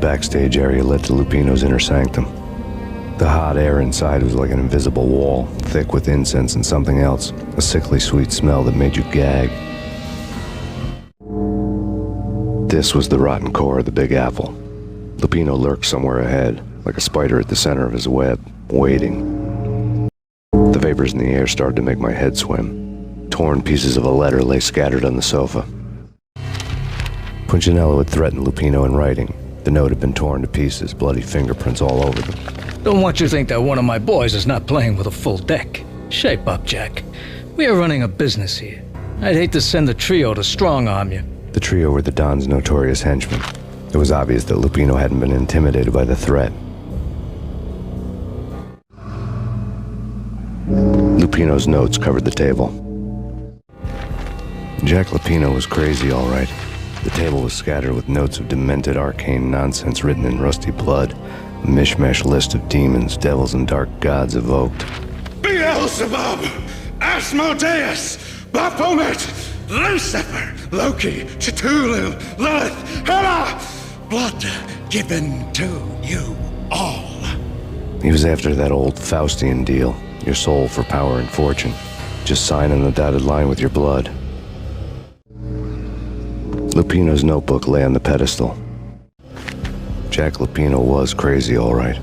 backstage area led to Lupino's inner sanctum. The hot air inside was like an invisible wall, thick with incense and something else, a sickly sweet smell that made you gag. This was the rotten core of the Big Apple. Lupino lurked somewhere ahead, like a spider at the center of his web, waiting. The vapors in the air started to make my head swim. Torn pieces of a letter lay scattered on the sofa. Punchinello had threatened Lupino in writing. The note had been torn to pieces, bloody fingerprints all over them. Don't want you to think that one of my boys is not playing with a full deck. Shape up, Jack. We are running a business here. I'd hate to send the trio to strong-arm you. The trio were the Don's notorious henchmen. It was obvious that Lupino hadn't been intimidated by the threat. Lupino's notes covered the table. Jack Lupino was crazy, all right. The table was scattered with notes of demented arcane nonsense written in rusty blood, a mishmash list of demons, devils, and dark gods evoked. Beelzebub, Asmodeus, Baphomet, Lucifer, Loki, Cthulhu, Lilith, Hela, blood given to you all. He was after that old Faustian deal, your soul for power and fortune. Just sign on the dotted line with your blood. Lupino's notebook lay on the pedestal. Jack Lupino was crazy, all right.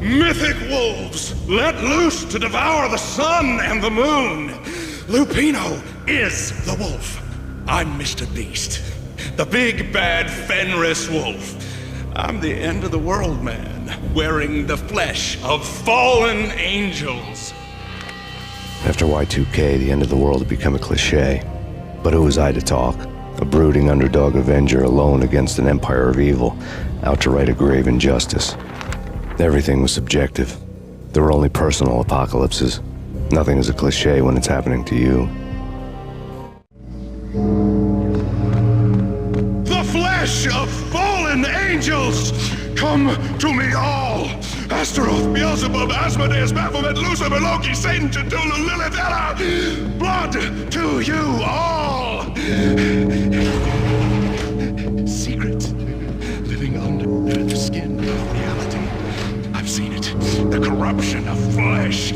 Mythic wolves, let loose to devour the sun and the moon. Lupino is the wolf. I'm Mr. Beast, the big bad Fenris wolf. I'm the end of the world man, wearing the flesh of fallen angels. After Y2K, the end of the world had become a cliche. But who was I to talk? A brooding underdog avenger alone against an empire of evil, out to right a grave injustice. Everything was subjective. There were only personal apocalypses. Nothing is a cliche when it's happening to you. The flesh of fallen angels, come to me all. Astaroth, Beelzebub, Asmodeus, Baphomet, Lucifer, Loki, Satan, Cthulhu, Lilith, Hela, blood to you all. Secret, living under the skin of reality. I've seen it, the corruption of flesh.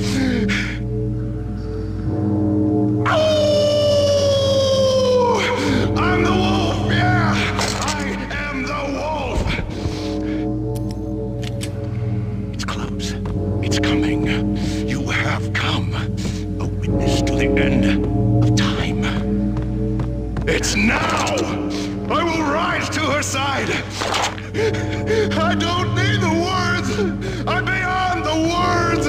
I'm the wolf, yeah! I am the wolf! It's close. It's coming. You have come. A witness to the end of time. It's now! I will rise to her side! I don't need the words! I'm beyond the words!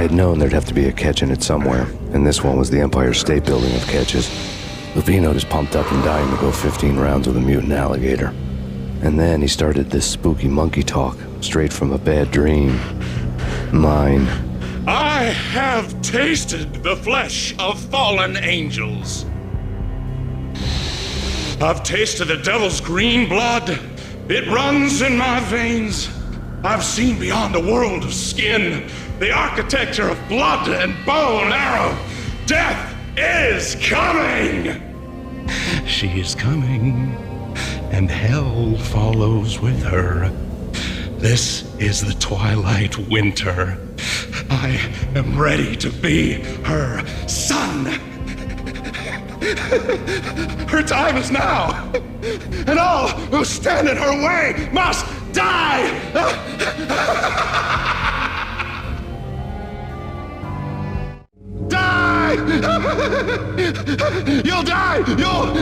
I had known there'd have to be a catch in it somewhere, and this one was the Empire State Building of catches. Lupino just pumped up and dying to go 15 rounds with a mutant alligator. And then he started this spooky monkey talk, straight from a bad dream. Mine. I have tasted the flesh of fallen angels. I've tasted the devil's green blood. It runs in my veins. I've seen beyond the world of skin, the architecture of blood and bow and arrow. Death is coming! She is coming, and hell follows with her. This is the twilight winter. I am ready to be her son. Her time is now, and all who stand in her way must die! Die! You'll die! You'll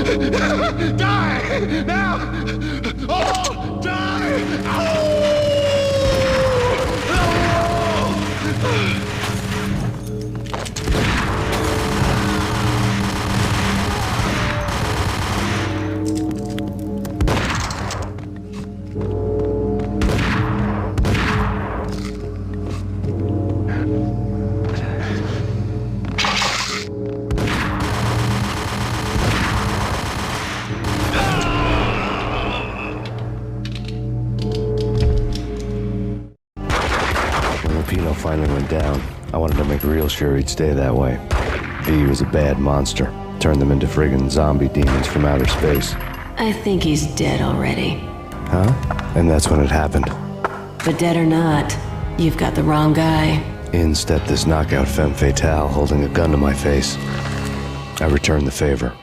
die! Now! Oh! Die! Oh! Finally went down. I wanted to make real sure he'd stay that way. V was a bad monster. Turned them into friggin' zombie demons from outer space. I think he's dead already. Huh? And that's when it happened. But dead or not, you've got the wrong guy. In stepped this knockout femme fatale holding a gun to my face. I returned the favor.